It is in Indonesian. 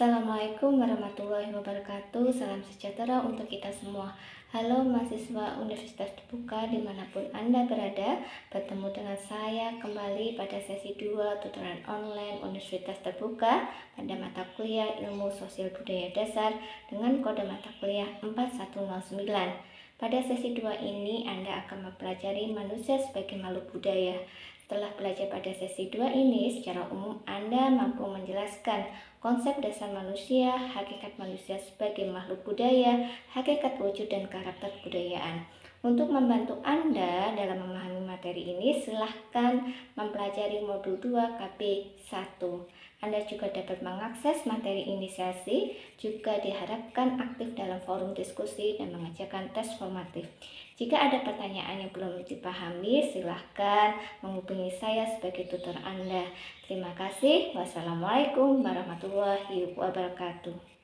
Assalamualaikum warahmatullahi wabarakatuh. Salam sejahtera untuk kita semua. Halo mahasiswa Universitas Terbuka dimanapun Anda berada. Bertemu dengan saya kembali pada sesi 2 tutoran online Universitas Terbuka pada mata kuliah Ilmu Sosial Budaya Dasar dengan kode mata kuliah 4109. Pada sesi 2 ini Anda akan mempelajari manusia sebagai makhluk budaya. Setelah belajar pada sesi 2 ini, secara umum Anda mampu menjelaskan konsep dasar manusia, hakikat manusia sebagai makhluk budaya, hakikat wujud dan karakter kebudayaan. Untuk membantu Anda dalam memahami materi ini, silahkan mempelajari modul 2 KB 1. Anda juga dapat mengakses materi inisiasi, juga diharapkan aktif dalam forum diskusi dan mengerjakan tes formatif. Jika ada pertanyaan yang belum dipahami, silahkan menghubungi saya sebagai tutor Anda. Terima kasih. Wassalamualaikum warahmatullahi wabarakatuh.